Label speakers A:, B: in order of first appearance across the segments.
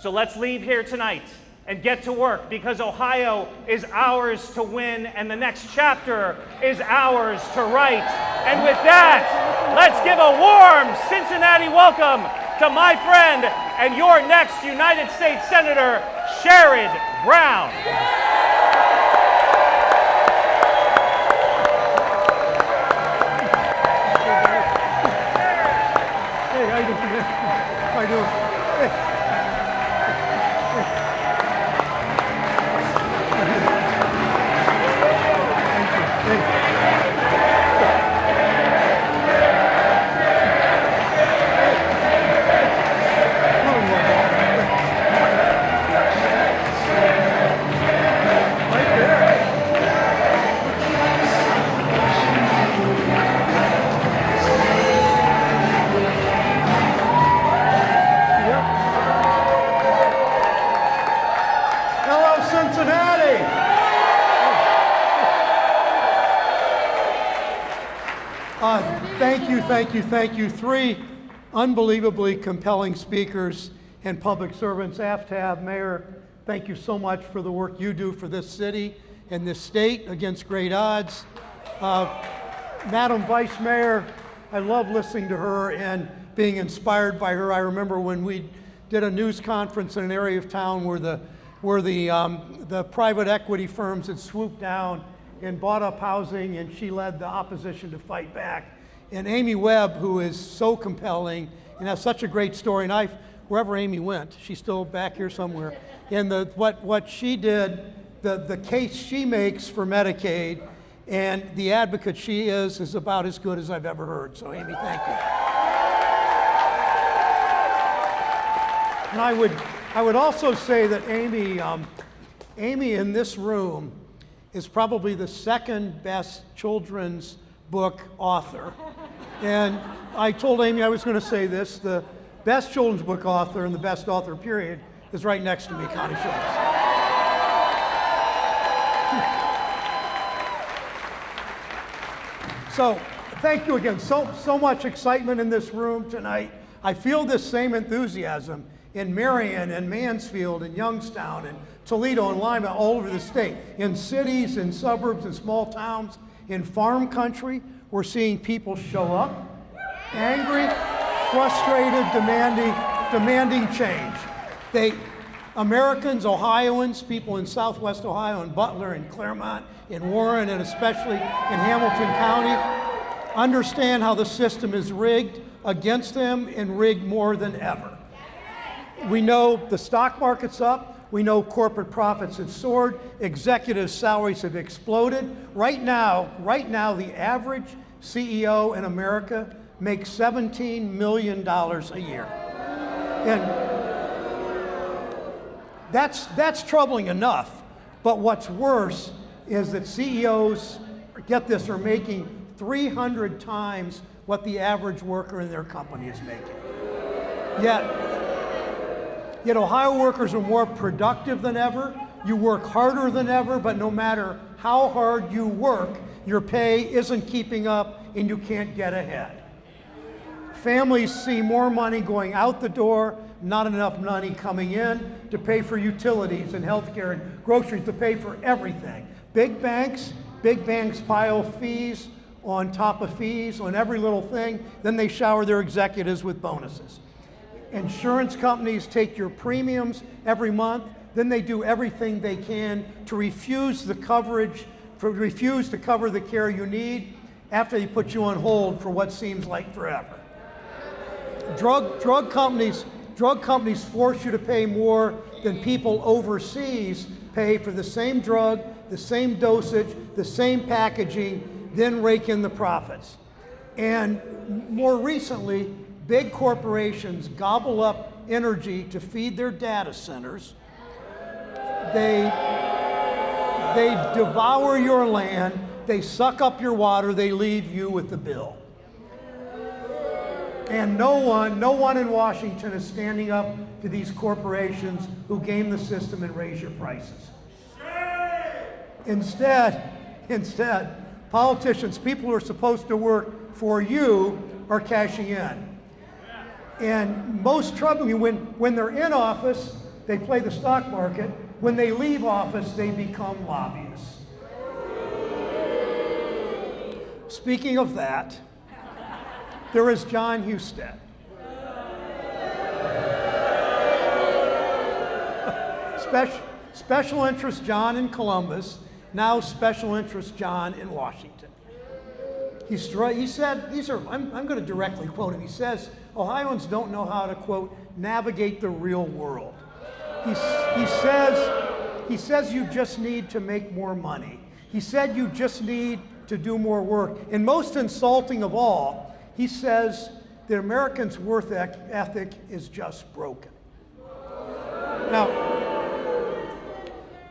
A: So let's leave here tonight and get to work, because Ohio is ours to win and the next chapter is ours to write. And with that, let's give a warm Cincinnati welcome to my friend and your next United States Senator, Sherrod Brown.
B: Hey, how you doing? How you doing? Hey. Cincinnati! Thank you. Three unbelievably compelling speakers and public servants. AFTAB, Mayor, thank you so much for the work you do for this city and this state against great odds. Madam Vice Mayor, I love listening to her and being inspired by her. I remember when we did a news conference in an area of town where the private equity firms had swooped down and bought up housing, and she led the opposition to fight back. And Amy Webb, who is so compelling and has such a great story, and wherever Amy went, she's still back here somewhere. And what she did, the case she makes for Medicaid, and the advocate she is about as good as I've ever heard. So Amy, thank you. And I would also say that Amy in this room is probably the second best children's book author. And I told Amy I was going to say this: the best children's book author and the best author period is right next to me, Connie Schultz. So thank you again. So much excitement in this room tonight. I feel this same enthusiasm in Marion and Mansfield and Youngstown and Toledo and Lima, all over the state. In cities, in suburbs, in small towns, in farm country, we're seeing people show up, angry, frustrated, demanding change. Americans, Ohioans, people in Southwest Ohio and Butler and Claremont, in Warren, and especially in Hamilton County, understand how the system is rigged against them and rigged more than ever. We know the stock market's up. We know corporate profits have soared. Executive salaries have exploded. Right now, the average CEO in America makes $17 million a year. And that's troubling enough. But what's worse is that CEOs, get this, are making 300 times what the average worker in their company is making. Yet Ohio workers are more productive than ever. You work harder than ever, but no matter how hard you work, your pay isn't keeping up and you can't get ahead. Families see more money going out the door, not enough money coming in to pay for utilities and healthcare and groceries, to pay for everything. Big banks pile fees on top of fees on every little thing, then they shower their executives with bonuses. Insurance companies take your premiums every month, then they do everything they can to refuse to cover the care you need after they put you on hold for what seems like forever. Drug companies force you to pay more than people overseas pay for the same drug, the same dosage, the same packaging, then rake in the profits. And more recently, big corporations gobble up energy to feed their data centers. They devour your land, they suck up your water, they leave you with the bill. And no one in Washington is standing up to these corporations who game the system and raise your prices. Instead, politicians, people who are supposed to work for you, are cashing in. And most troubling, when they're in office, they play the stock market. When they leave office, they become lobbyists. Speaking of that, there is John Husted. Special interest John in Columbus, now special interest John in Washington. He said, I'm going to directly quote him. He says, Ohioans don't know how to, quote, navigate the real world. He says you just need to make more money. He said you just need to do more work. And most insulting of all, he says the Americans' work ethic is just broken. Now,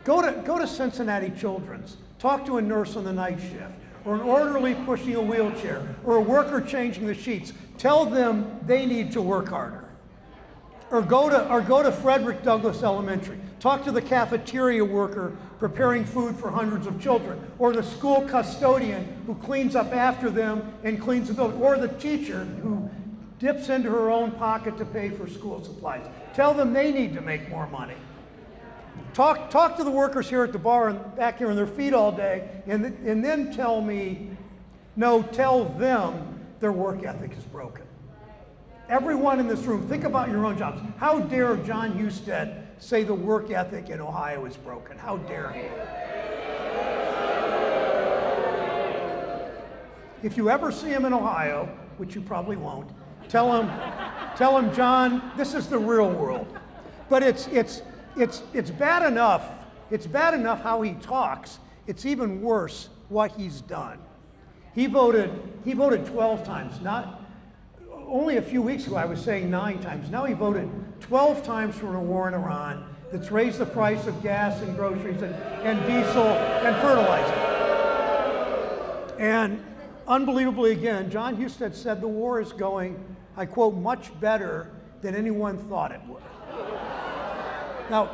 B: go to Cincinnati Children's. Talk to a nurse on the night shift, or an orderly pushing a wheelchair, or a worker changing the sheets. Tell them they need to work harder. Or go to Frederick Douglass Elementary. Talk to the cafeteria worker preparing food for hundreds of children, or the school custodian who cleans up after them and cleans the building, or the teacher who dips into her own pocket to pay for school supplies. Tell them they need to make more money. Talk to the workers here at the bar and back here on their feet all day, and then tell them their work ethic is broken. Everyone in this room, think about your own jobs. How dare John Husted say the work ethic in Ohio is broken? How dare he? If you ever see him in Ohio, which you probably won't, tell him, John, this is the real world. But it's bad enough. It's bad enough how he talks. It's even worse what he's done. He voted 12 times. Only a few weeks ago I was saying 9 times. Now he voted 12 times for a war in Iran that's raised the price of gas and groceries and diesel and fertilizer. And unbelievably again, John Husted said the war is going, I quote, much better than anyone thought it would. Now,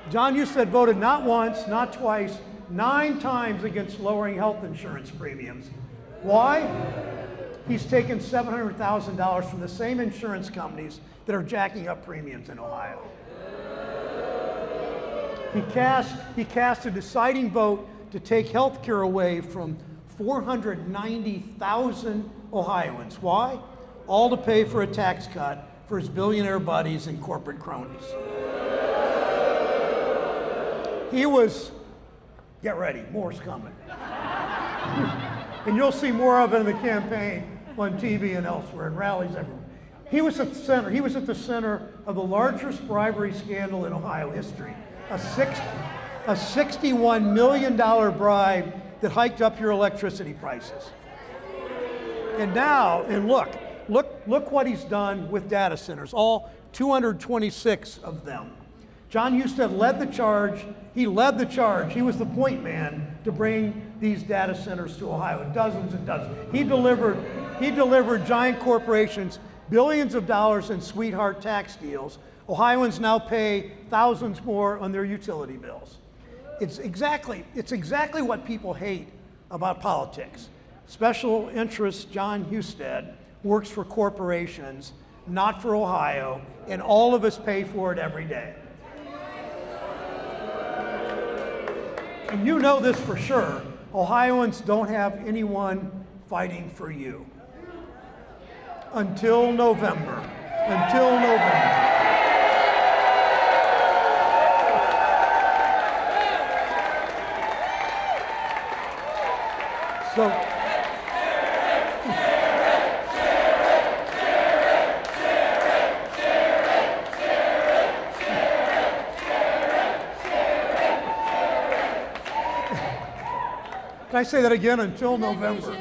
B: John Husted voted not once, not twice, 9 times against lowering health insurance premiums. Why? He's taken $700,000 from the same insurance companies that are jacking up premiums in Ohio. He cast a deciding vote to take health care away from 490,000 Ohioans. Why? All to pay for a tax cut for his billionaire buddies and corporate cronies. He was, get ready, more's coming. And you'll see more of it in the campaign on TV and elsewhere, and rallies everywhere. He was at the center of the largest bribery scandal in Ohio history. A $61 million bribe that hiked up your electricity prices. And now, and look what he's done with data centers, all 226 of them. John Husted led the charge. He led the charge. He was the point man to bring these data centers to Ohio, dozens and dozens. He delivered giant corporations billions of dollars in sweetheart tax deals. Ohioans now pay thousands more on their utility bills. It's exactly what people hate about politics. Special interest John Husted works for corporations, not for Ohio, and all of us pay for it every day. And you know this for sure, Ohioans don't have anyone fighting for you. Until November. So, can I say that again? Until November.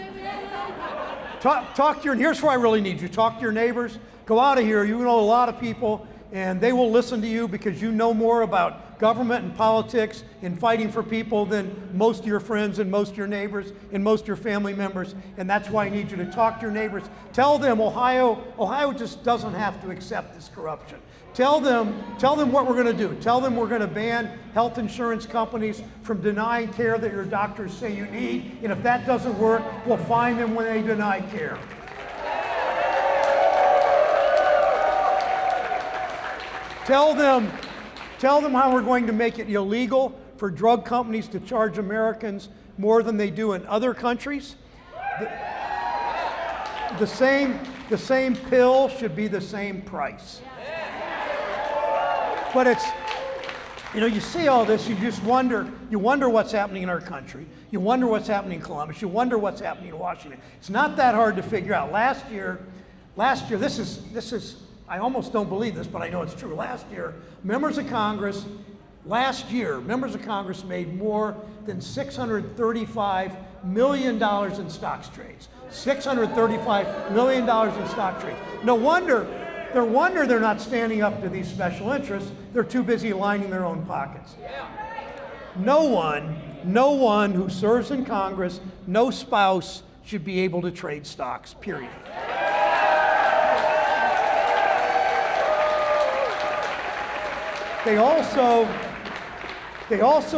B: Talk to here's where I really need you. Talk to your neighbors. Go out of here. You know a lot of people, and they will listen to you because you know more about government and politics and fighting for people than most of your friends and most of your neighbors and most of your family members. And that's why I need you to talk to your neighbors. Tell them Ohio just doesn't have to accept this corruption. Tell them what we're going to do. Tell them we're going to ban health insurance companies from denying care that your doctors say you need. And if that doesn't work, we'll fine them when they deny care. Tell Tell them how we're going to make it illegal for drug companies to charge Americans more than they do in other countries. The same pill should be the same price. But it's, you see all this, you just wonder what's happening in our country. You wonder what's happening in Columbus. You wonder what's happening in Washington. It's not that hard to figure out. Last year, this is, I almost don't believe this, but I know it's true. Last year, members of Congress made more than $635 million in stocks trades. $635 million in stock trades. No wonder they're not standing up to these special interests. They're too busy lining their own pockets. No one who serves in Congress, no spouse should be able to trade stocks, period. They also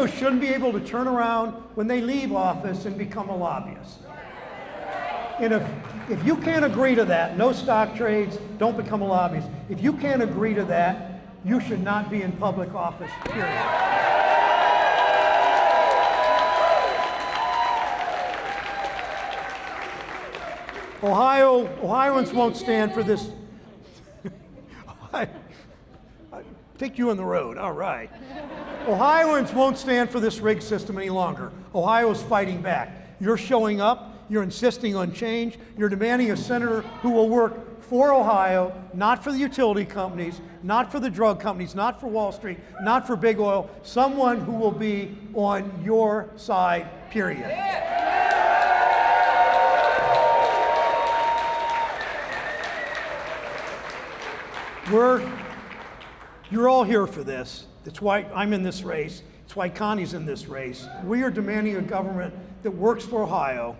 B: shouldn't be able to turn around when they leave office and become a lobbyist. And if you can't agree to that, no stock trades, don't become a lobbyist. If you can't agree to that, you should not be in public office, period. Ohioans won't stand for this. I take you on the road, all right. Ohioans won't stand for this rigged system any longer. Ohio's fighting back. You're showing up. You're insisting on change. You're demanding a senator who will work for Ohio, not for the utility companies, not for the drug companies, not for Wall Street, not for big oil, someone who will be on your side, period. You're all here for this. That's why I'm in this race. It's why Connie's in this race. We are demanding a government that works for Ohio.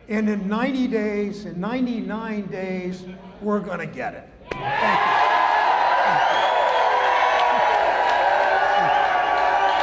B: And in 90 days, in 99 days, we're going to get it. Thank you.